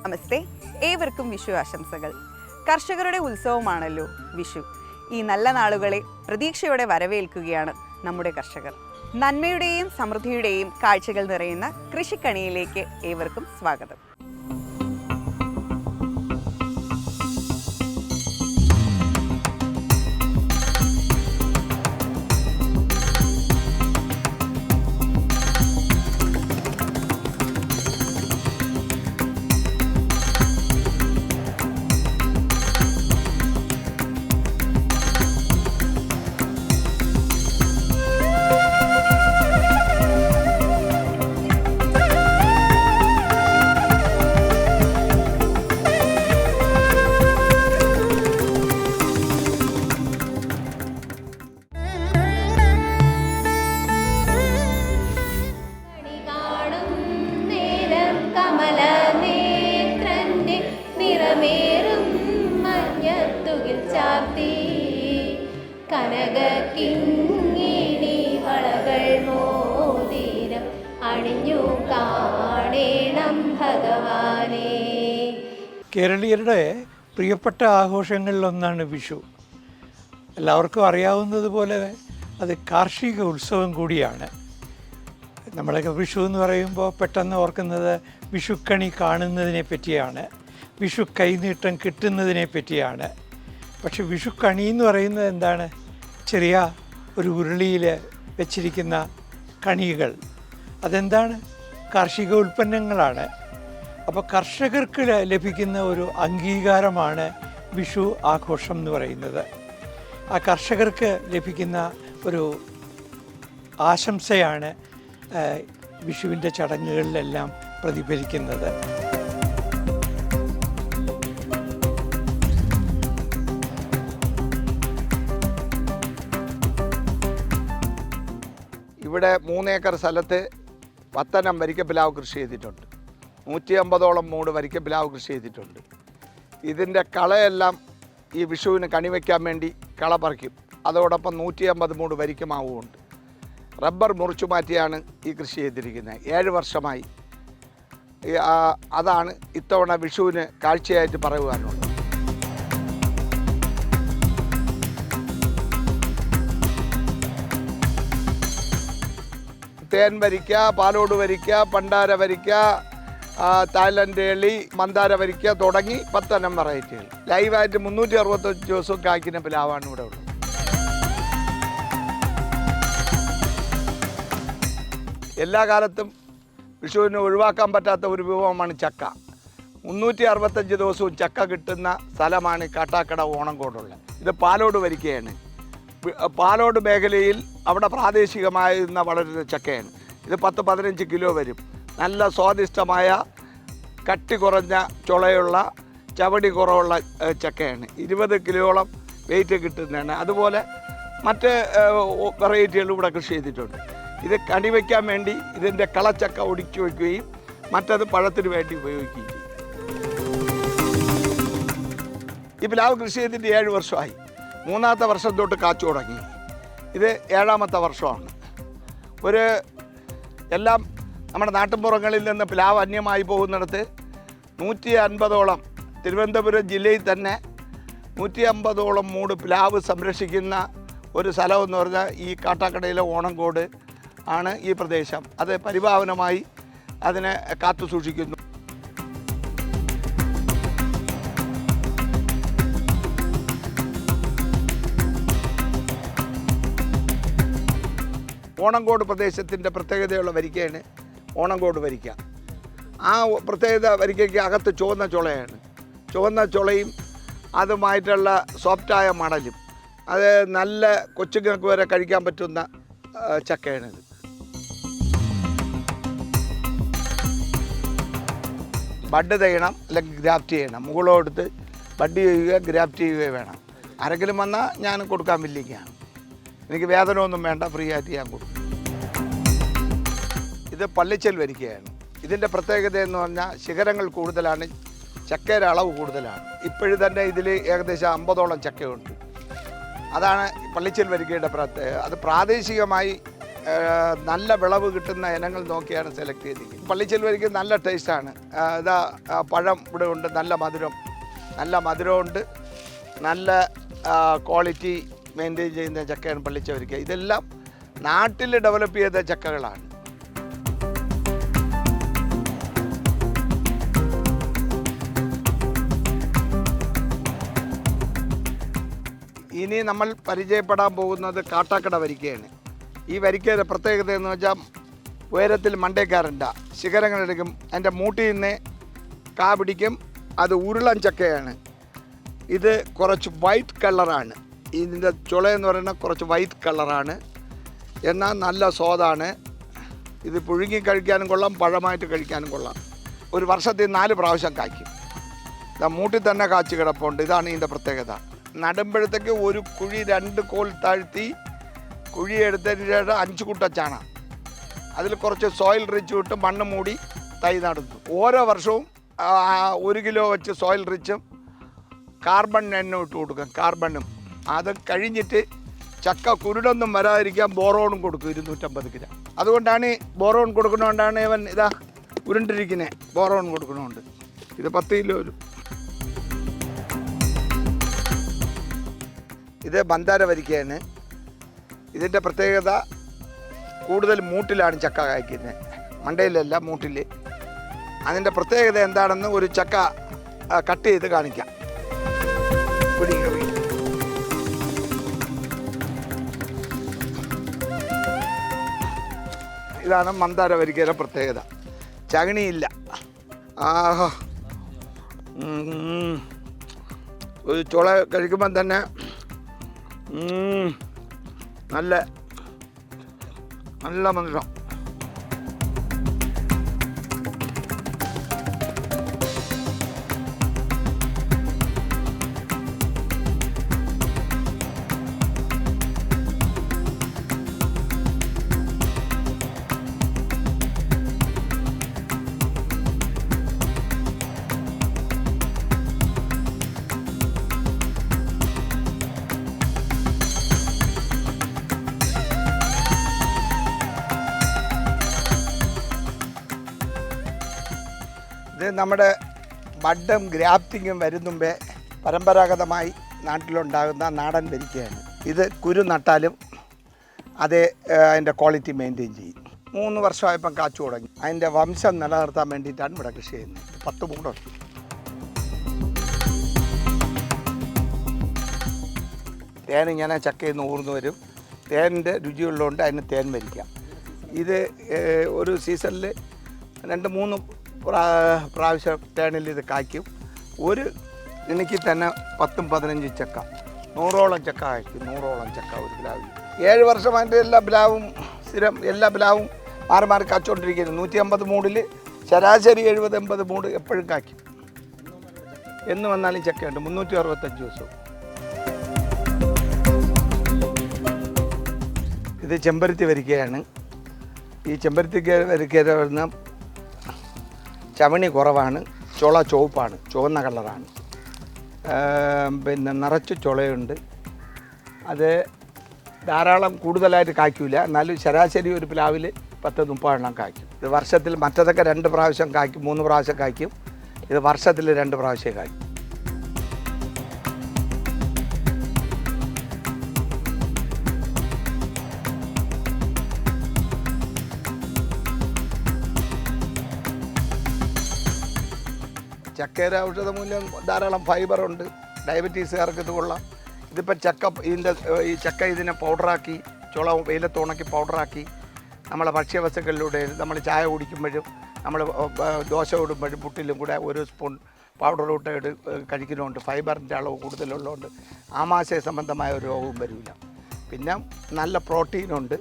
നമസ്തേ, ഏവർക്കും വിഷു ആശംസകൾ. കർഷകരുടെ ഉത്സവമാണല്ലോ വിഷു. ഈ നല്ല നാളുകളെ പ്രതീക്ഷയോടെ വരവേൽക്കുകയാണ് നമ്മുടെ കർഷകർ. നന്മയുടെയും സമൃദ്ധിയുടെയും കാഴ്ചകൾ നിറയുന്ന കൃഷിക്കണിയിലേക്ക് ഏവർക്കും സ്വാഗതം. കേരളീയരുടെ പ്രിയപ്പെട്ട ആഘോഷങ്ങളിലൊന്നാണ് വിഷു. എല്ലാവർക്കും അറിയാവുന്നതുപോലെ അത് കാർഷിക ഉത്സവം കൂടിയാണ്. നമ്മളൊക്കെ വിഷു എന്ന് പറയുമ്പോൾ പെട്ടെന്ന് ഓർക്കുന്നത് വിഷുക്കണി കാണുന്നതിനെ പറ്റിയാണ്, വിഷു കൈനീട്ടം കിട്ടുന്നതിനെ പറ്റിയാണ്. പക്ഷെ വിഷുക്കണി എന്ന് പറയുന്നത് എന്താണ്? ചെറിയ ഒരു ഉരുളിയിൽ വെച്ചിരിക്കുന്ന കണികൾ. അതെന്താണ്? കാർഷിക ഉൽപ്പന്നങ്ങളാണ്. അപ്പോൾ കർഷകർക്ക് ലഭിക്കുന്ന ഒരു അംഗീകാരമാണ് വിഷു ആഘോഷം എന്ന് പറയുന്നത്. ആ കർഷകർക്ക് ലഭിക്കുന്ന ഒരു ആശംസയാണ് വിഷുവിൻ്റെ ചടങ്ങുകളിലെല്ലാം പ്രതിഫലിക്കുന്നത്. ഇവിടെ 3 ഏക്കർ സ്ഥലത്ത് പത്തനം വരിക്കപ്പിലാവ് കൃഷി ചെയ്തിട്ടുണ്ട്. 150ഓളം മൂട് വരിക്കപ്പിലാവ് കൃഷി ചെയ്തിട്ടുണ്ട്. ഇതിൻ്റെ കളയെല്ലാം ഈ വിഷുവിന് കണിവയ്ക്കാൻ വേണ്ടി കള പറിക്കും. അതോടൊപ്പം 150 മൂട് വരിക്കമാവുമുണ്ട്. റബ്ബർ മുറിച്ചു മാറ്റിയാണ് ഈ കൃഷി ചെയ്തിരിക്കുന്നത്. 7 വർഷമായി. അതാണ് ഇത്തവണ വിഷുവിന് കാഴ്ചയായിട്ട് പറയുവാനുള്ളത്. തേൻ വരിക്ക, പാലോട് വരിക്ക, പണ്ടാര വരിക്ക, തായ്ലൻഡ് എളി, മന്ദാര വരിക്ക തുടങ്ങി 10 ഇനം വെറൈറ്റികൾ. ലൈവായിട്ട് 365 ദിവസവും കായ്ക്കുന്ന പ്ലാവാണ് ഇവിടെ ഉള്ളത്. എല്ലാ കാലത്തും വിഷുവിന് ഒഴിവാക്കാൻ പറ്റാത്ത ഒരു വിഭവമാണ് ചക്ക. 365 ദിവസവും ചക്ക കിട്ടുന്ന സ്ഥലമാണ് കാട്ടാക്കട ഓണംകോടുള്ളത്. ഇത് പാലോട് വരിക്കയാണ്. പാലോട് മേഖലയിൽ അവിടെ പ്രാദേശികമായിരുന്ന വളരുന്ന ചക്കയാണ്. ഇത് 10-15 കിലോ വരും. നല്ല സ്വാദിഷ്ടമായ കട്ടി കുറഞ്ഞ ചുളയുള്ള ചവടി കുറവുള്ള ചക്കയാണ്. 20 കിലോയോളം വെയിറ്റ് കിട്ടുന്നതാണ്. അതുപോലെ മറ്റ് വെറൈറ്റികളും ഇവിടെ കൃഷി ചെയ്തിട്ടുണ്ട്. ഇത് കണി വയ്ക്കാൻ വേണ്ടി ഇതിൻ്റെ കളച്ചക്ക ഒടിച്ചു വയ്ക്കുകയും മറ്റത് പഴത്തിന് വേണ്ടി ഉപയോഗിക്കുകയും ചെയ്യും. ഈ പ്ലാവ് കൃഷി ചെയ്തിട്ട് 7 വർഷമായി. 3ാമത്തെ വർഷം തൊട്ട് കാച്ചു തുടങ്ങി. ഇത് 7ാമത്തെ വർഷമാണ്. എല്ലാം നമ്മുടെ നാട്ടിൻപുറങ്ങളിൽ നിന്ന് പ്ലാവ് അന്യമായി പോകുന്നിടത്ത് 150ഓളം തിരുവനന്തപുരം ജില്ലയിൽ തന്നെ 150ഓളം മൂട് പ്ലാവ് സംരക്ഷിക്കുന്ന ഒരു സ്ഥലമെന്ന് പറഞ്ഞാൽ ഈ കാട്ടാക്കടയിലെ ഓണംകോട് ആണ് ഈ പ്രദേശം. അത് പരിപാവനമായി അതിനെ കാത്തു സൂക്ഷിക്കുന്നു. ഓണംകോട് പ്രദേശത്തിൻ്റെ പ്രത്യേകതയുള്ള വരിക്കയാണ് ഓണംകോട് വരിക്ക. ആ പ്രത്യേകത വരിക്കയ്ക്ക് അകത്ത് ചുവന്ന ചുളയാണ്. ചുവന്ന ചുളയും അതുമായിട്ടുള്ള സോഫ്റ്റായ മണലും. അത് നല്ല കൊച്ചുങ്ങൾക്ക് വരെ കഴിക്കാൻ പറ്റുന്ന ചക്കയാണിത്. ബഡ് ചെയ്യണം അല്ലെങ്കിൽ ഗ്രാഫ്റ്റ് ചെയ്യണം. മുകളെടുത്ത് ബഡ് ചെയ്യുകയോ ഗ്രാഫ്റ്റ് ചെയ്യുകയോ വേണം. ആരെങ്കിലും വന്നാൽ ഞാൻ കൊടുക്കാൻ വില്ലിക്കാണ്. എനിക്ക് വേതനമൊന്നും വേണ്ട, ഫ്രീ ആയിട്ട് ഞാൻ കൊടുക്കും. ഇത് പള്ളിച്ചൽ വരിക്കയാണ്. ഇതിൻ്റെ പ്രത്യേകത എന്ന് പറഞ്ഞാൽ ശിഖരങ്ങൾ കൂടുതലാണ്, ചക്കയുടെ അളവ് കൂടുതലാണ്. ഇപ്പോഴും തന്നെ ഇതിൽ ഏകദേശം 50ഓളം ചക്കയുണ്ട്. അതാണ് പള്ളിച്ചൽ വരിക്കയുടെ പ്രത്യേകത. അത് പ്രാദേശികമായി നല്ല വിളവ് കിട്ടുന്ന ഇനങ്ങൾ നോക്കിയാണ് സെലക്ട് ചെയ്തിരിക്കുന്നത്. പള്ളിച്ചൽ വരിക്ക നല്ല ടേസ്റ്റാണ്. ഇതാ പഴം ഇവിടെ ഉണ്ട്, നല്ല മധുരമുണ്ട്, നല്ല ക്വാളിറ്റി മെയിൻറ്റെയിൻ ചെയ്യുന്ന ചക്കയാണ് പള്ളിച്ചൽ വരിക്ക. ഇതെല്ലാം നാട്ടിൽ ഡെവലപ്പ് ചെയ്ത ചക്കകളാണ്. ഇനി നമ്മൾ പരിചയപ്പെടാൻ പോകുന്നത് കാട്ടാക്കട വരിക്കയാണ്. ഈ വരിക്കയുടെ പ്രത്യേകത എന്ന് വെച്ചാൽ ഉയരത്തിൽ മണ്ടേക്കാറുണ്ട്, ശിഖരങ്ങളെടുക്കും, അതിൻ്റെ മൂട്ടിൽ നിന്ന് കാ പിടിക്കും. അത് ഉരുളൻ ചക്കയാണ്. ഇത് കുറച്ച് വൈറ്റ് കളറാണ്. ഇതിൻ്റെ ചുളയെന്ന് പറയുന്നത് കുറച്ച് വൈറ്റ് കളറാണ്, എന്നാൽ നല്ല സ്വാദാണ്. ഇത് പുഴുങ്ങി കഴിക്കാനും കൊള്ളാം, പഴമായിട്ട് കഴിക്കാനും കൊള്ളാം. ഒരു വർഷത്തിൽ 4 പ്രാവശ്യം കായ്ക്കും. ഇതാ മൂട്ടിൽ തന്നെ കാച്ചി കിടപ്പുണ്ട്. ഇതാണ് ഇതിൻ്റെ പ്രത്യേകത. നടുമ്പോഴത്തേക്ക് ഒരു കുഴി 2 കോൽ താഴ്ത്തി കുഴി എടുത്തതിന് ശേഷം 5 കുട്ട ചാണ, അതിൽ കുറച്ച് സോയിൽ റിച്ച് വിട്ട് മണ്ണ് മൂടി തൈ നടുന്നു. ഓരോ വർഷവും 1 കിലോ വെച്ച് സോയിൽ റിച്ചും കാർബൺ എണ്ണ ഇട്ട് കൊടുക്കും, കാർബണും. അത് കഴിഞ്ഞിട്ട് ചക്ക കുരുടൊന്നും വരാതിരിക്കാൻ ബോറോണും കൊടുക്കും 250 ഗ്രാം. അതുകൊണ്ടാണ് ബോറോൺ കൊടുക്കുന്നതുകൊണ്ടാണ് ഇവൻ ഇതാ ഉരുണ്ടിരിക്കുന്നത്. ബോറോൺ കൊടുക്കണമുണ്ട്. ഇത് 10 കിലോ വരും. ഇത് മന്ദാര വരിക്കയാണ്. ഇതിൻ്റെ പ്രത്യേകത കൂടുതൽ മൂട്ടിലാണ് ചക്ക കായ്ക്കുന്നത്, മണ്ടയിലല്ല, മൂട്ടിൽ. അതിൻ്റെ പ്രത്യേകത എന്താണെന്ന് ഒരു ചക്ക കട്ട് ചെയ്ത് കാണിക്കാം. ഇതാണ് മന്ദാര വരിക്കയുടെ പ്രത്യേകത. ചകിണിയില്ല. ആഹാ, ഒരു ചുള കഴിക്കുമ്പം തന്നെ നല്ല മധുരം. ഇത് നമ്മുടെ ബഡും ഗ്രാഫ്റ്റിങ്ങും വരും മുമ്പേ പരമ്പരാഗതമായി നാട്ടിലുണ്ടാകുന്ന നാടൻ വരിക്കയാണ്. ഇത് കുരു നട്ടാലും അതേ അതിൻ്റെ ക്വാളിറ്റി മെയിൻറ്റെയിൻ ചെയ്യും. 3 വർഷമായപ്പം കാച്ചു തുടങ്ങി. അതിൻ്റെ വംശം നിലനിർത്താൻ വേണ്ടിയിട്ടാണ് ഇവിടെ കൃഷി ചെയ്യുന്നത്. 10 മൂടുണ്ട്. തേൻ ഇങ്ങനെ ചക്കയിൽ നിന്ന് ഊർന്നു വരും. തേനിൻ്റെ രുചിയുള്ളതുകൊണ്ട് അതിന് തേൻ വരിക്കാം. ഇത് ഒരു സീസണിൽ 2-3 പ്രാവശ്യം ടേണിൽ ഇത് കായ്ക്കും. ഒരു എനിക്ക് തന്നെ 10-15 ചക്ക, 100ഓളം ചക്ക കായ്ക്കും. 100ഓളം ചക്ക ഒരു പ്ലാവിൽ. 7 വർഷമായിട്ട് എല്ലാ പ്ലാവും മാറി കാച്ചുകൊണ്ടിരിക്കുന്നത്. 150 മൂടിൽ ശരാശരി 70-80 മൂട് എപ്പോഴും കായ്ക്കും. എന്ന് വന്നാലും ചക്കയുണ്ട്. 365 ദിവസവും. ഇത് ചെമ്പരത്തി വരിക്കയാണ്. ഈ ചെമ്പരത്തി വരിക്കയുടെ വരുന്ന ചവണി കുറവാണ്, ചുള ചുവപ്പാണ്, ചുവന്ന കളറാണ്. പിന്നെ നിറച്ച് ചുളയുണ്ട്. അത് ധാരാളം കൂടുതലായിട്ട് കായ്ക്കില്ല, എന്നാലും ശരാശരി ഒരു പ്ലാവിൽ 10-30 എണ്ണം കായ്ക്കും. ഇത് വർഷത്തിൽ മറ്റതൊക്കെ 2 പ്രാവശ്യം കായ്ക്കും, 3 പ്രാവശ്യം കായ്ക്കും. ഇത് വർഷത്തിൽ 2 പ്രാവശ്യം കായ്ക്കും. ചക്കയുടെ ഔഷധമൂല്യം ധാരാളം ഫൈബറുണ്ട്. ഡയബറ്റീസുകാർക്ക് ഇത് കൊള്ളാം. ഇതിപ്പോൾ ഈ ചക്ക ഇതിനെ പൗഡറാക്കി, ചുള വെയിലത്ത് ഉണക്കി പൗഡറാക്കി നമ്മളെ ഭക്ഷ്യവസ്തുക്കളിലൂടെ നമ്മൾ ചായ കുടിക്കുമ്പോഴും നമ്മൾ ദോശ ഇടുമ്പോഴും പുട്ടിലും കൂടെ 1 സ്പൂൺ പൗഡർ ഇട്ട് കഴിക്കുന്നുണ്ട്. ഫൈബറിൻ്റെ അളവ് കൂടുതലുള്ളതുകൊണ്ട് ആമാശയ സംബന്ധമായ ഒരു രോഗവും വരില്ല. പിന്നെ നല്ല പ്രോട്ടീനുണ്ട്.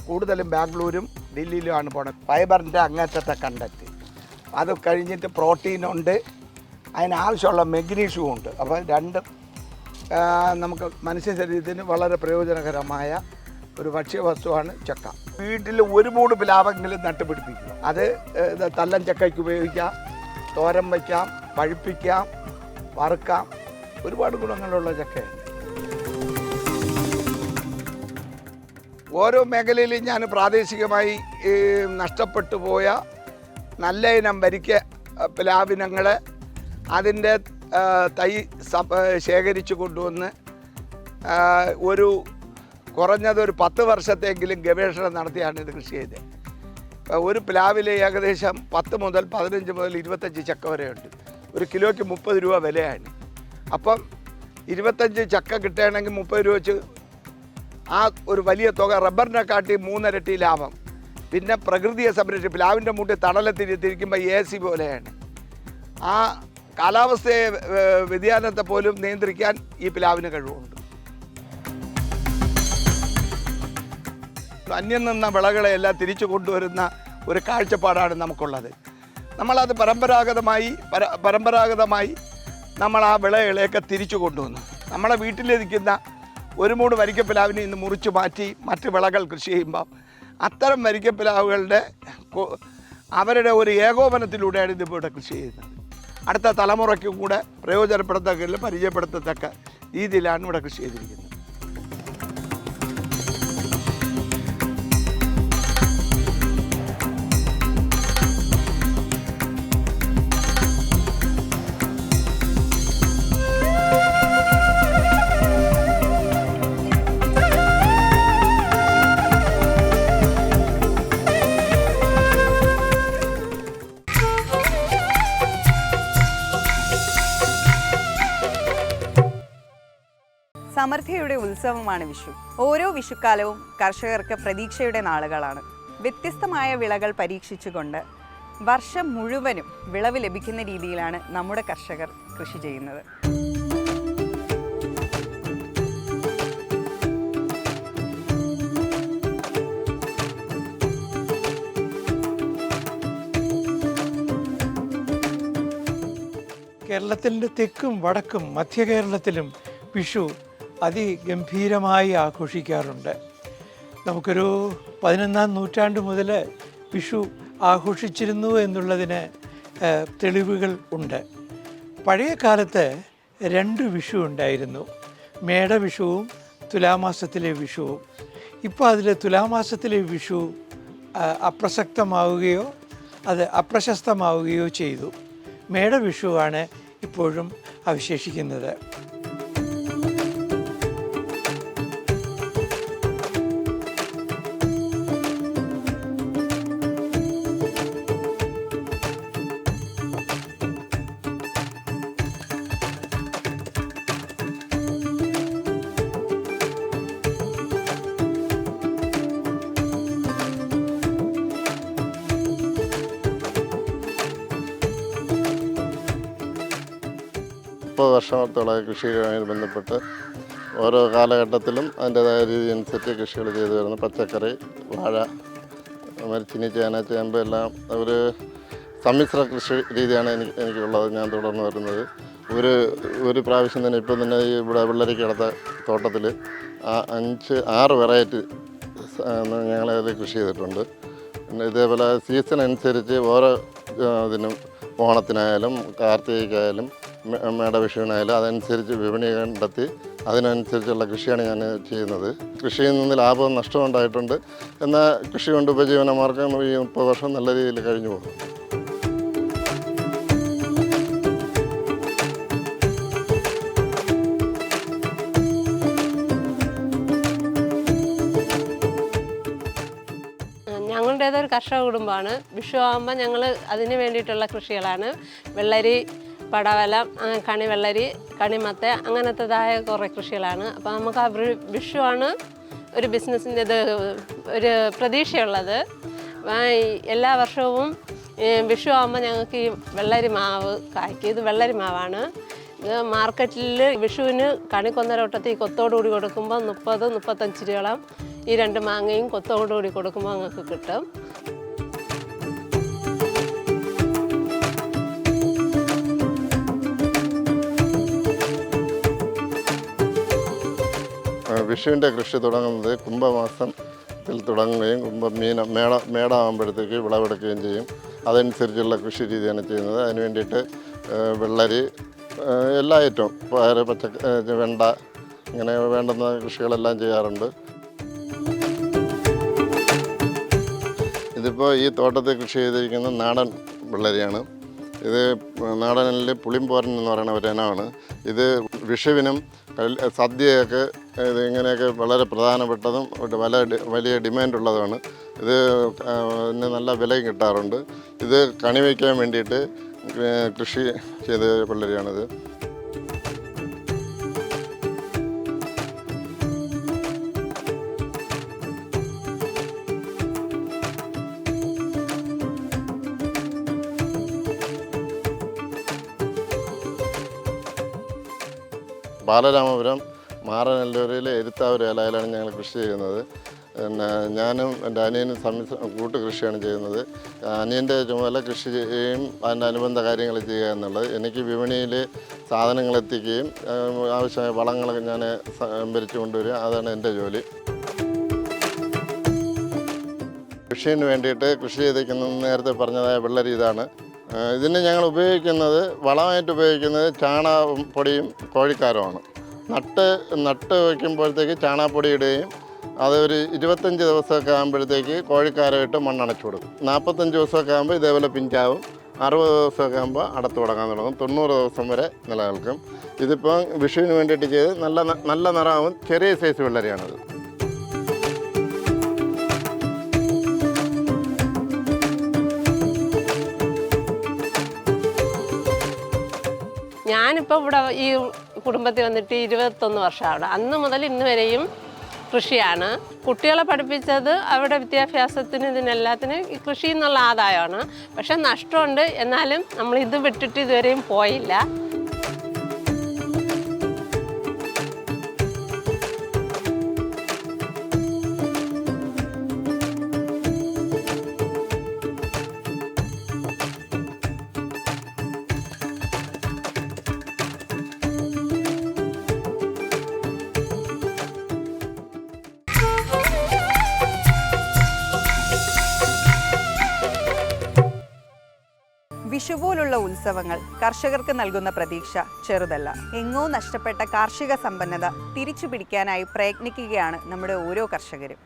കൂടുതലും ബാംഗ്ലൂരും ഡൽഹിയിലുമാണ് പോണത്. ഫൈബറിൻ്റെ അങ്ങേറ്റത്തെ കണ്ടന്റ്. അത് കഴിഞ്ഞിട്ട് പ്രോട്ടീനുണ്ട്, അതിനാവശ്യമുള്ള മെഗ്നീഷ്യവും ഉണ്ട്. അപ്പോൾ രണ്ടും നമുക്ക് മനുഷ്യ ശരീരത്തിന് വളരെ പ്രയോജനകരമായ ഒരു ഭക്ഷ്യവസ്തുവാണ് ചക്ക. വീട്ടിൽ ഒരു മൂട് പ്ലാവെങ്കിലും നട്ടുപിടിപ്പിക്കുക. അത് തല്ലൻ ചക്കയ്ക്ക് ഉപയോഗിക്കാം, തോരൻ വയ്ക്കാം, പഴുപ്പിക്കാം, വറുക്കാം. ഒരുപാട് ഗുണങ്ങളുള്ള ചക്കയാണ്. ഓരോ മേഖലയിലും ഞാൻ പ്രാദേശികമായി നഷ്ടപ്പെട്ടു പോയ നല്ല ഇനം വരിക്ക പ്ലാവിനങ്ങളെ അതിൻ്റെ തൈ ശേഖരിച്ചു കൊണ്ടുവന്ന് കുറഞ്ഞതൊരു 10 വർഷത്തെങ്കിലും ഗവേഷണം നടത്തിയാണ് ഇത് കൃഷി ചെയ്തത്. ഒരു പ്ലാവിൽ ഏകദേശം 10 മുതൽ 15 മുതൽ 25 ചക്ക വരെയുണ്ട്. ഒരു കിലോയ്ക്ക് 30 രൂപ വിലയാണ്. അപ്പം 25 ചക്ക കിട്ടുകയാണെങ്കിൽ 30 രൂപ വെച്ച് ആ ഒരു വലിയ തുക റബ്ബറിനെ കാട്ടി 3 ഇരട്ടി ലാഭം. പിന്നെ പ്രകൃതിയെ സംരക്ഷിക്കും. പ്ലാവിൻ്റെ മൂട്ടി തണലത്തിരിക്കുമ്പോൾ AC പോലെയാണ്. ആ കാലാവസ്ഥയെ വ്യതിയാനത്തെ പോലും നിയന്ത്രിക്കാൻ ഈ പ്ലാവിന് കഴിവുണ്ട്. അന്യം നിന്ന വിളകളെയെല്ലാം തിരിച്ചു കൊണ്ടുവരുന്ന ഒരു കാഴ്ചപ്പാടാണ് നമുക്കുള്ളത്. നമ്മളത് പരമ്പരാഗതമായി നമ്മൾ ആ വിളകളെയൊക്കെ തിരിച്ചു കൊണ്ടുവന്നു. നമ്മളെ വീട്ടിലിരിക്കുന്ന ഒരു മൂട് വരിക്കപ്പിലാവിനെ ഇന്ന് മുറിച്ച് മാറ്റി മറ്റ് വിളകൾ കൃഷി ചെയ്യുമ്പോൾ അത്തരം വരിക്കപ്പിലാവുകളുടെ അവരുടെ ഒരു ഏകോപനത്തിലൂടെയാണ് ഇതിവിടെ കൃഷി ചെയ്യുന്നത്. അടുത്ത തലമുറയ്ക്കും കൂടെ പ്രയോജനപ്പെടുത്തക്ക പരിചയപ്പെടുത്തത്തക്ക രീതിയിലാണ് ഇവിടെ കൃഷി ചെയ്തിരിക്കുന്നത്. സമൃദ്ധിയുടെ ഉത്സവമാണ് വിഷു. ഓരോ വിഷുക്കാലവും കർഷകർക്ക് പ്രതീക്ഷയുടെ നാളുകളാണ്. വ്യത്യസ്തമായ വിളകൾ പരീക്ഷിച്ചുകൊണ്ട് വർഷം മുഴുവനും വിളവ് ലഭിക്കുന്ന രീതിയിലാണ് നമ്മുടെ കർഷകർ കൃഷി ചെയ്യുന്നത്. കേരളത്തിൻ്റെ തെക്കും വടക്കും മധ്യ കേരളത്തിലും വിഷു അതിഗംഭീരമായി ആഘോഷിക്കാറുണ്ട്. നമുക്കൊരു 11-ാം നൂറ്റാണ്ട് മുതൽ വിഷു ആഘോഷിച്ചിരുന്നു എന്നുള്ളതിന് തെളിവുകൾ ഉണ്ട്. പഴയ കാലത്ത് 2 വിഷു ഉണ്ടായിരുന്നു, മേടവിഷുവും തുലാമാസത്തിലെ വിഷുവും. ഇപ്പോൾ അതിൽ തുലാമാസത്തിലെ വിഷു അപ്രസക്തമാവുകയോ അത് അപ്രശസ്തമാവുകയോ ചെയ്തു. മേടവിഷുവാണ് ഇപ്പോഴും അവശേഷിക്കുന്നത്. വർഷത്തോളമായി കൃഷിയുമായി ബന്ധപ്പെട്ട് ഓരോ കാലഘട്ടത്തിലും അതിൻ്റെതായ രീതി അനുസരിച്ച് കൃഷികൾ ചെയ്തു വരുന്നു. പച്ചക്കറി, വാഴ, മരിച്ചിനി, ചേന, ചേമ്പ് എല്ലാം ഒരു സമ്മിശ്ര കൃഷി രീതിയാണ് എനിക്കുള്ളത്. ഞാൻ തുടർന്ന് വരുന്നത് ഒരു പ്രാവശ്യം തന്നെ ഇപ്പം തന്നെ ഇവിടെ വെള്ളരിക്കടുത്ത തോട്ടത്തിൽ 5-6 വെറൈറ്റി ഞങ്ങളതിൽ കൃഷി ചെയ്തിട്ടുണ്ട്. പിന്നെ ഇതേപോലെ സീസൺ അനുസരിച്ച് ഓരോ ഇതിനും ഓണത്തിനായാലും കാർത്തികയ്ക്കായാലും മേടവിഷുവിനായാലും അതനുസരിച്ച് വിപണി കണ്ടെത്തി അതിനനുസരിച്ചുള്ള കൃഷിയാണ് ഞാൻ ചെയ്യുന്നത്. കൃഷിയിൽ നിന്ന് ലാഭവും നഷ്ടവും ഉണ്ടായിട്ടുണ്ട്. എന്നാൽ കൃഷി കൊണ്ട് ഉപജീവനമാർഗം ഈ 30 വർഷം നല്ല രീതിയിൽ കഴിഞ്ഞു പോകും. ഞങ്ങളുടേതൊരു കർഷക കുടുംബമാണ്. വിഷു ആകുമ്പോൾ ഞങ്ങൾ അതിന് വേണ്ടിയിട്ടുള്ള കൃഷികളാണ്. വെള്ളരി, പടവലം, കണിവെള്ളരി, കണിമത്ത, അങ്ങനത്തേതായ കുറേ കൃഷികളാണ്. അപ്പോൾ നമുക്ക് ആ വിഷുവാണ് ഒരു ബിസിനസ്സിൻ്റെ ഒരു പ്രതീക്ഷയുള്ളത്. എല്ലാ വർഷവും വിഷു ആകുമ്പോൾ ഞങ്ങൾക്ക് ഈ വെള്ളരി മാവ് കായ്ക്കും. ഇത് വെള്ളരി മാവാണ്. ഇത് മാർക്കറ്റിൽ വിഷുവിന് കണിക്കൊന്നരോട്ടത്തിൽ കൊത്തോടുകൂടി കൊടുക്കുമ്പോൾ 30-35 രൂപയോളം ഈ 2 മാങ്ങയും കൊത്തോടുകൂടി കൊടുക്കുമ്പോൾ ഞങ്ങൾക്ക് കിട്ടും. വിഷുവിൻ്റെ കൃഷി തുടങ്ങുന്നത് കുംഭമാസത്തിൽ തുടങ്ങുകയും മേടമാകുമ്പോഴത്തേക്ക് വിളവെടുക്കുകയും ചെയ്യും. അതനുസരിച്ചുള്ള കൃഷി രീതിയാണ് ചെയ്യുന്നത്. അതിന് വേണ്ടിയിട്ട് വെള്ളരി, എല്ലാ ഐറ്റവും പയർ, വെണ്ട, ഇങ്ങനെ വേണ്ടുന്ന കൃഷികളെല്ലാം ചെയ്യാറുണ്ട്. ഇതിപ്പോൾ ഈ തോട്ടത്തിൽ കൃഷി ചെയ്തിരിക്കുന്ന നാടൻ വെള്ളരിയാണ്. ഇത് നാടനിൽ പുളിമ്പോരൻ എന്ന് പറയുന്ന ഒരു ഇനമാണ്. ഇത് വിഷുവിനും സദ്യയൊക്കെ ഇത് ഇങ്ങനെയൊക്കെ വളരെ പ്രധാനപ്പെട്ടതും വലിയ ഡിമാൻഡുള്ളതുമാണ്. ഇത് നല്ല വിലയും കിട്ടാറുണ്ട്. ഇത് കണി വയ്ക്കാൻ വേണ്ടിയിട്ട് കൃഷി ചെയ്ത വെള്ളരിയാണിത്. ബാലരാമപുരം മാറനല്ലൂരിലെ എരുത്താവൂർ ഏലായിലാണ് ഞങ്ങൾ കൃഷി ചെയ്യുന്നത്. പിന്നെ ഞാനും എൻ്റെ അനിയനും കൂട്ട് കൃഷിയാണ് ചെയ്യുന്നത്. അനിയൻ്റെ ചുമതല കൃഷി ചെയ്യുകയും അതിൻ്റെ അനുബന്ധ കാര്യങ്ങൾ ചെയ്യുക എന്നുള്ളത്. എനിക്ക് വിപണിയിൽ സാധനങ്ങൾ എത്തിക്കുകയും ആവശ്യമായ വളങ്ങൾ ഞാൻ സംഭരിച്ചു കൊണ്ടുവരിക, അതാണ് എൻ്റെ ജോലി. കൃഷിന് വേണ്ടിയിട്ട് കൃഷി ചെയ്തിരിക്കുന്നത് നേരത്തെ പറഞ്ഞതായ വെള്ളരി ഇതാണ്. ഇതിന് ഞങ്ങൾ ഉപയോഗിക്കുന്നത്, വളമായിട്ട് ഉപയോഗിക്കുന്നത് ചാണകപ്പൊടിയും കോഴിക്കാരവുമാണ്. നട്ട് വയ്ക്കുമ്പോഴത്തേക്ക് ചാണകപ്പൊടി ഇടുകയും അത് ഒരു 25 ദിവസമൊക്കെ ആകുമ്പോഴത്തേക്ക് കോഴിക്കാരമായിട്ട് മണ്ണടച്ചു കൊടുക്കും. 45 ദിവസമൊക്കെ ആകുമ്പോൾ ഇതേപോലെ പിഞ്ചാവും. 60 ദിവസമൊക്കെ ആകുമ്പോൾ അടത്ത് തുടങ്ങാൻ തുടങ്ങും. 90 ദിവസം വരെ നിലനിൽക്കും. ഇതിപ്പോൾ വിഷുവിന് വേണ്ടിയിട്ട് ചെയ്ത് നല്ല നിറമാവും. ചെറിയ സൈസ് വെള്ളരിയാണിത്. ഞാനിപ്പോൾ ഇവിടെ ഈ കുടുംബത്തിൽ വന്നിട്ട് 21 വർഷമാണ്. അന്ന് മുതൽ ഇന്ന് വരെയും കൃഷിയാണ്. കുട്ടികളെ പഠിപ്പിച്ചത് അവരുടെ വിദ്യാഭ്യാസത്തിന് ഇതിനെല്ലാത്തിനും ഈ കൃഷി എന്നുള്ള ആദായമാണ്. പക്ഷെ നഷ്ടമുണ്ട്. എന്നാലും നമ്മൾ ഇത് വിട്ടിട്ട് ഇതുവരെയും പോയില്ല. വിഷു പോലുള്ള ഉത്സവങ്ങൾ കർഷകർക്ക് നൽകുന്ന പ്രതീക്ഷ ചെറുതല്ല. എങ്ങോ നഷ്ടപ്പെട്ട കാർഷിക സമ്പന്നത തിരിച്ചു പിടിക്കാനായി പ്രയത്നിക്കുകയാണ് നമ്മുടെ ഓരോ കർഷകരും.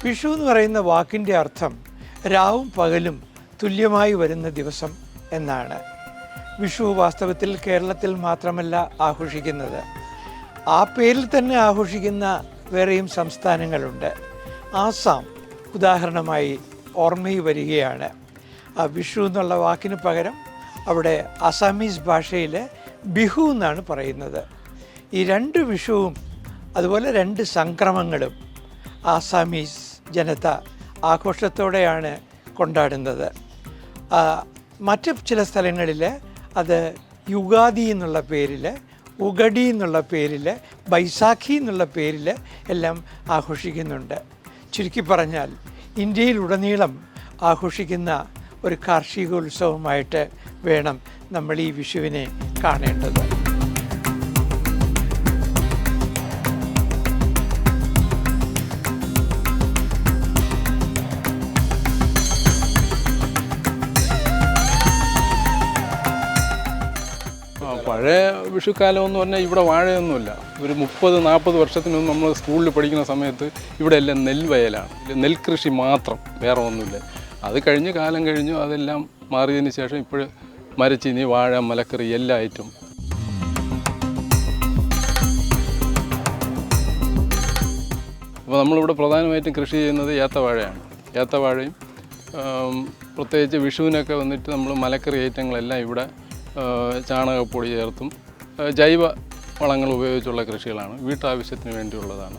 വിഷു എന്ന് പറയുന്ന വാക്കിൻ്റെ അർത്ഥം രാവും പകലും തുല്യമായി വരുന്ന ദിവസം എന്നാണ്. വിഷു വാസ്തവത്തിൽ കേരളത്തിൽ മാത്രമല്ല ആഘോഷിക്കുന്നത്. ആ പേരിൽ തന്നെ ആഘോഷിക്കുന്ന വേറെയും സംസ്ഥാനങ്ങളുണ്ട്. ആസാം ഉദാഹരണമായി ഓർമ്മയിൽ വരികയാണ്. ആ വിഷു എന്നുള്ള വാക്കിന് പകരം അവിടെ അസാമീസ് ഭാഷയിൽ ബിഹു എന്നാണ് പറയുന്നത്. ഈ രണ്ട് വിഷുവും അതുപോലെ രണ്ട് സംക്രമങ്ങളും ആസാമീസ് ജനത ആഘോഷത്തോടെയാണ് കൊണ്ടാടുന്നത്. മറ്റ് ചില സ്ഥലങ്ങളിൽ അത് യുഗാദി എന്നുള്ള പേരിൽ, ഉഗഡി എന്നുള്ള പേരിൽ, ബൈസാഖി എന്നുള്ള പേരിൽ എല്ലാം ആഘോഷിക്കുന്നുണ്ട്. ചുരുക്കി പറഞ്ഞാൽ ഇന്ത്യയിലുടനീളം ആഘോഷിക്കുന്ന ഒരു കാർഷികോത്സവമായിട്ട് വേണം നമ്മൾ ഈ വിഷുവിനെ കാണേണ്ടത്. പഴയ വിഷുക്കാലം എന്ന് പറഞ്ഞാൽ ഇവിടെ വാഴയൊന്നുമില്ല. ഒരു 30-40 വർഷത്തിന് മുമ്പ് നമ്മൾ സ്കൂളിൽ പഠിക്കുന്ന സമയത്ത് ഇവിടെ എല്ലാം നെൽവയലാണ്, നെൽകൃഷി മാത്രം, വേറെ ഒന്നുമില്ല. അത് കഴിഞ്ഞ് കാലം കഴിഞ്ഞു, അതെല്ലാം മാറിയതിന് ശേഷം ഇപ്പോൾ മരച്ചീനി, വാഴ, മലക്കറി എല്ലാ ഐറ്റവും. അപ്പോൾ നമ്മളിവിടെ പ്രധാനമായിട്ടും കൃഷി ചെയ്യുന്നത് ഏത്തവാഴയാണ്. ഏത്തവാഴയും പ്രത്യേകിച്ച് വിഷുവിനൊക്കെ വന്നിട്ട് നമ്മൾ മലക്കറി ഐറ്റങ്ങളെല്ലാം ഇവിടെ ചാണകപ്പൊടി ചേർത്തും ജൈവ വളങ്ങൾ ഉപയോഗിച്ചുള്ള കൃഷികളാണ്. വീട്ടാവശ്യത്തിന് വേണ്ടിയുള്ളതാണ്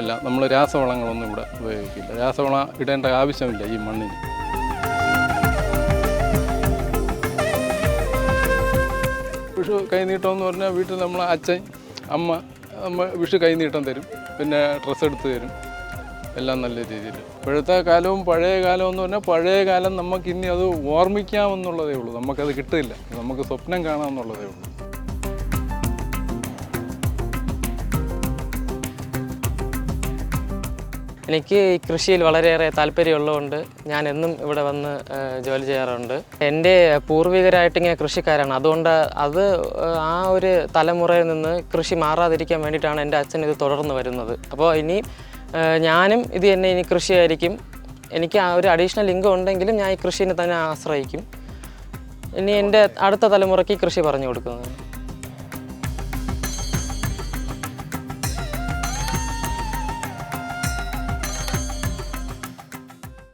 എല്ലാം. നമ്മൾ രാസവളങ്ങളൊന്നും ഇവിടെ ഉപയോഗിക്കില്ല. രാസവളം ഇടേണ്ട ആവശ്യമില്ല ഈ മണ്ണിന്. വിഷു കൈനീട്ടം എന്ന് പറഞ്ഞാൽ വീട്ടിൽ നമ്മളെ അച്ഛൻ അമ്മ വിഷു കൈനീട്ടം തരും, പിന്നെ ഡ്രസ്സ് എടുത്ത് തരും, എല്ലാം നല്ല രീതിയിൽ. ഇപ്പോഴത്തെ കാലവും പഴയ കാലം എന്ന് പറഞ്ഞാൽ പഴയ കാലം നമുക്ക് ഇനി അത് ഓർമ്മിക്കാമെന്നുള്ളതേ ഉള്ളൂ, നമുക്കത് കിട്ടില്ല, നമുക്ക് സ്വപ്നം കാണാമെന്നുള്ളതേ ഉള്ളൂ. എനിക്ക് ഈ കൃഷിയിൽ വളരെയേറെ താല്പര്യമുള്ളതുകൊണ്ട് ഞാൻ എന്നും ഇവിടെ വന്ന് ജോലി ചെയ്യാറുണ്ട്. എൻ്റെ പൂർവികരായിട്ട് ഇങ്ങനെ കൃഷിക്കാരാണ്, അതുകൊണ്ട് അത് ആ ഒരു തലമുറയിൽ നിന്ന് കൃഷി മാറാതിരിക്കാൻ വേണ്ടിയിട്ടാണ് എൻ്റെ അച്ഛൻ ഇത് തുടർന്ന് വരുന്നത്. അപ്പോൾ ഇനി ഞാനും ഇത് തന്നെ ഇനി കൃഷിയായിരിക്കും. എനിക്ക് ആ ഒരു അഡീഷണൽ ഇൻകം ഉണ്ടെങ്കിലും ഞാൻ ഈ കൃഷിനെ തന്നെ ആശ്രയിക്കും. ഇനി എൻ്റെ അടുത്ത തലമുറയ്ക്ക് കൃഷി പറഞ്ഞു കൊടുക്കുന്നത്.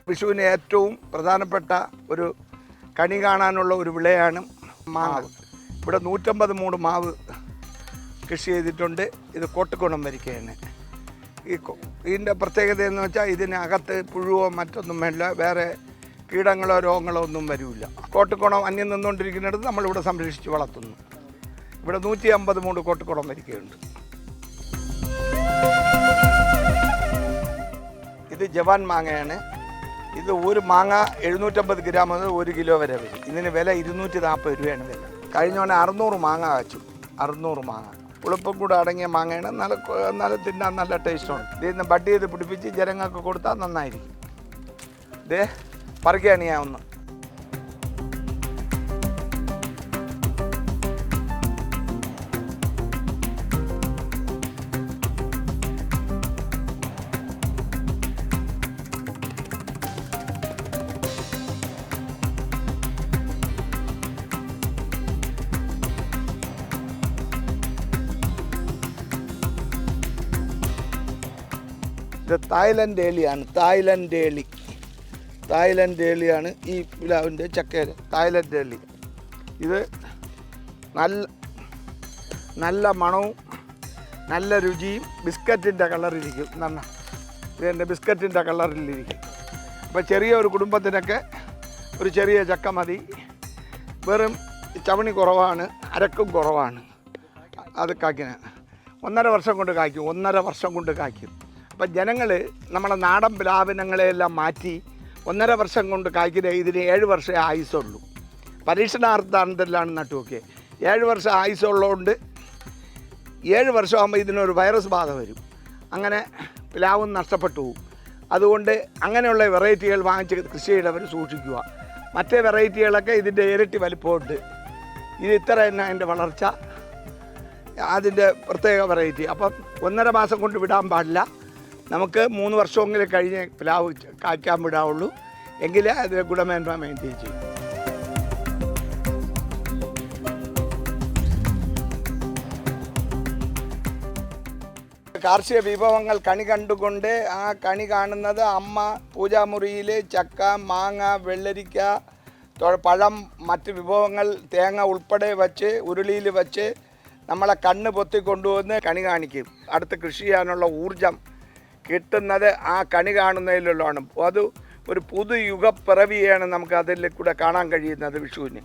വിഷുവിന് ഏറ്റവും പ്രധാനപ്പെട്ട ഒരു കണി കാണാനുള്ള ഒരു വിളയാണ് മാവ്. ഇവിടെ 150 മൂട് മാവ് കൃഷി ചെയ്തിട്ടുണ്ട്. ഇത് കോട്ടുകുണം വരിക്കയാണ്. ഇതിൻ്റെ പ്രത്യേകത എന്ന് വെച്ചാൽ ഇതിനകത്ത് പുഴുവോ മറ്റൊന്നും വേണ്ട, വേറെ കീടങ്ങളോ രോഗങ്ങളോ ഒന്നും വരില്ല. കോട്ടുകുണം അന്യം നിന്നുകൊണ്ടിരിക്കുന്നിടത്ത് നമ്മളിവിടെ സംരക്ഷിച്ച് വളർത്തുന്നു. ഇവിടെ 150 മൂട് കോട്ടുകുണം വരിക്കയുണ്ട്. ഇത് ജവാൻ മാങ്ങയാണ്. ഇത് ഒരു മാങ്ങ 750 ഗ്രാം മുതൽ 1 കിലോ വരെ വരും. ഇതിന് വില 240 രൂപയാണ് വില. കഴിഞ്ഞോടെ 600 മാങ്ങ കാച്ചു. 600 മാങ്ങ പുളിപ്പും കൂടെ അടങ്ങിയ മാങ്ങയാണ്. നല്ല തിന്നാൻ നല്ല ടേസ്റ്റുണ്ട്. ഇതിന്ന് ബഡ് ചെയ്ത് പിടിപ്പിച്ച് ജനങ്ങൾക്ക് കൊടുത്താൽ നന്നായിരിക്കും. ഇത് പറിക്കുകയാണ് ഞാൻ ഒന്ന്. ഇത് തായ്ലൻഡ് ഏളിയാണ്. തായ്ലൻഡ് ഏളിയാണ് ഈ പ്ലാവിൻ്റെ ചക്കയിൽ. തായ്ലൻഡ് ഏളി ഇത് നല്ല മണവും നല്ല രുചിയും ബിസ്ക്കറ്റിൻ്റെ കളറിലിരിക്കും. ഇതിൻ്റെ ബിസ്ക്കറ്റിൻ്റെ കളറിലിരിക്കും. അപ്പോൾ ചെറിയ ഒരു കുടുംബത്തിനൊക്കെ ഒരു ചെറിയ ചക്ക മതി. വെറും ചവണി കുറവാണ്, അരക്കും കുറവാണ്. അത് കായ്ക്കിന് 1.5 വർഷം കൊണ്ട് കായ്ക്കും. 1.5 വർഷം കൊണ്ട് കായ്ക്കും. അപ്പം ജനങ്ങൾ നമ്മളെ നാടൻ പ്ലാവിനങ്ങളെയെല്ലാം മാറ്റി 1.5 വർഷം കൊണ്ട് കായ്ക്കുന്ന ഇതിന് 7 വർഷമേ ആയുസുള്ളൂ. പരീക്ഷണാർത്ഥാനത്തിലാണ് നട്ടുവൊക്കെ. 7 വർഷം ആയുസുള്ളതുകൊണ്ട് 7 വർഷമാകുമ്പോൾ ഇതിനൊരു വൈറസ് ബാധ വരും. അങ്ങനെ പ്ലാവും നഷ്ടപ്പെട്ടു പോകും. അതുകൊണ്ട് അങ്ങനെയുള്ള വെറൈറ്റികൾ വാങ്ങിച്ച് കൃഷി ചെയ്തവർ സൂക്ഷിക്കുക. മറ്റേ വെറൈറ്റികളൊക്കെ ഇതിൻ്റെ ഇരട്ടി വലിപ്പമുണ്ട്. ഇത് ഇത്ര തന്നെ അതിൻ്റെ വളർച്ച, അതിൻ്റെ പ്രത്യേക വെറൈറ്റി. അപ്പം 1.5 മാസം കൊണ്ട് വിടാൻ പാടില്ല. നമുക്ക് 3 വർഷമെങ്കിലും കഴിഞ്ഞ് പ്ലാവ് കായ്ക്കാൻ വിടാവുള്ളൂ. എങ്കിലേ അതിൻ്റെ ഗുണമേന്മ മെയിൻറ്റെയിൻ ചെയ്യും. കാർഷിക വിഭവങ്ങൾ കണി കണ്ടുകൊണ്ട് ആ കണി കാണുന്നത് അമ്മ പൂജാമുറിയിൽ ചക്ക, മാങ്ങ, വെള്ളരിക്ക, പഴം, മറ്റ് വിഭവങ്ങൾ തേങ്ങ ഉൾപ്പെടെ വച്ച് ഉരുളിയിൽ വച്ച് നമ്മളെ കണ്ണ് പൊത്തി കൊണ്ടുവന്ന് കണി കാണിക്കും. അടുത്ത് കൃഷി ചെയ്യാനുള്ള ഊർജം കിട്ടുന്നത് ആ കണി കാണുന്നതിലുള്ളതാണ്. അത് ഒരു പുതുയുഗപ്പിറവിയാണ് നമുക്ക് അതിൽ കൂടെ കാണാൻ കഴിയുന്നത്. വിഷുവിന്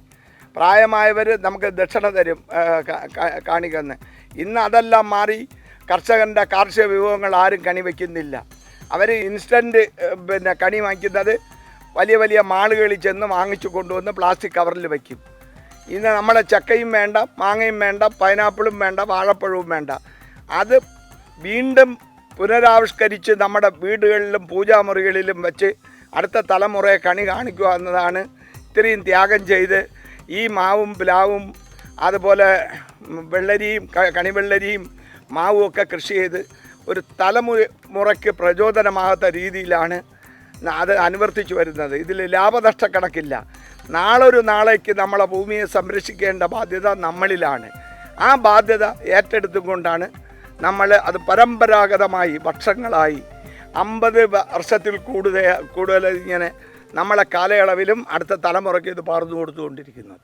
പ്രായമായവർ നമുക്ക് ദക്ഷിണ തരും കാണിക്കുന്ന. ഇന്ന് അതെല്ലാം മാറി കർഷകൻ്റെ കാർഷിക വിഭവങ്ങൾ ആരും കണി വയ്ക്കുന്നില്ല. അവർ ഇൻസ്റ്റൻറ്റ് കണി വാങ്ങിക്കുന്നത് വലിയ വലിയ മാളുകളിൽ ചെന്ന് വാങ്ങിച്ചു കൊണ്ടുവന്ന് പ്ലാസ്റ്റിക് കവറിൽ വയ്ക്കും. ഇന്ന് നമ്മളെ ചക്കയും വേണ്ട, മാങ്ങയും വേണ്ട, പൈനാപ്പിളും വേണ്ട, വാഴപ്പഴവും വേണ്ട. അത് വീണ്ടും പുനരാവിഷ്കരിച്ച് നമ്മുടെ വീടുകളിലും പൂജാമുറികളിലും വെച്ച് അടുത്ത തലമുറയെ കണി കാണിക്കുക എന്നതാണ്. ഇത്രയും ത്യാഗം ചെയ്ത് ഈ മാവും പ്ലാവും അതുപോലെ വെള്ളരിയും കണിവെള്ളരിയും മാവും ഒക്കെ കൃഷി ചെയ്ത് ഒരു തലമുറയ്ക്ക് പ്രചോദനമാകാത്ത രീതിയിലാണ് അത് അനുവർത്തിച്ചു വരുന്നത്. ഇതിൽ ലാഭനഷ്ടക്കണക്കില്ല. നാളേക്ക് നമ്മളെ ഭൂമിയെ സംരക്ഷിക്കേണ്ട ബാധ്യത നമ്മളിലാണ്. ആ ബാധ്യത ഏറ്റെടുത്തുകൊണ്ടാണ് നമ്മൾ അത് പരമ്പരാഗതമായി വർഷങ്ങളായി 50 വർഷത്തിൽ കൂടുതൽ ഇങ്ങനെ നമ്മളെ കാലയളവിലും അടുത്ത തലമുറയ്ക്ക് ഇത് പകർന്നു കൊടുത്തുകൊണ്ടിരിക്കുന്നത്.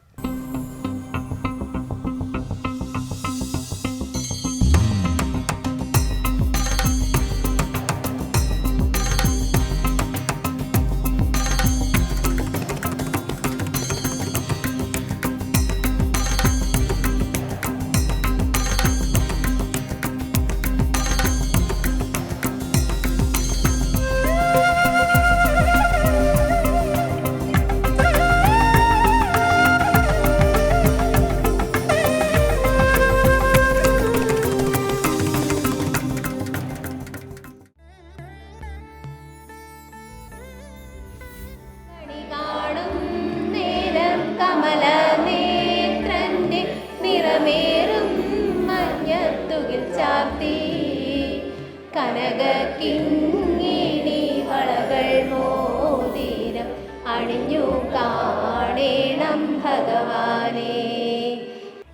കനകക്കിങ്ങിണി വളകൾ മോതിരം അണിഞ്ഞു കാണേണം ഭഗവാനേ.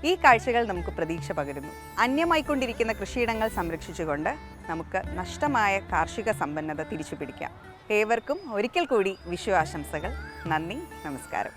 ഈ കാഴ്ചകൾ നമുക്ക് പ്രതീക്ഷ പകരുന്നു. അന്യമായിക്കൊണ്ടിരിക്കുന്ന കൃഷിയിടങ്ങൾ സംരക്ഷിച്ചുകൊണ്ട് നമുക്ക് നഷ്ടമായ കാർഷിക സമ്പന്നത തിരിച്ചു പിടിക്കാം. ഏവർക്കും ഒരിക്കൽ കൂടി വിഷു ആശംസകൾ. നന്ദി, നമസ്കാരം.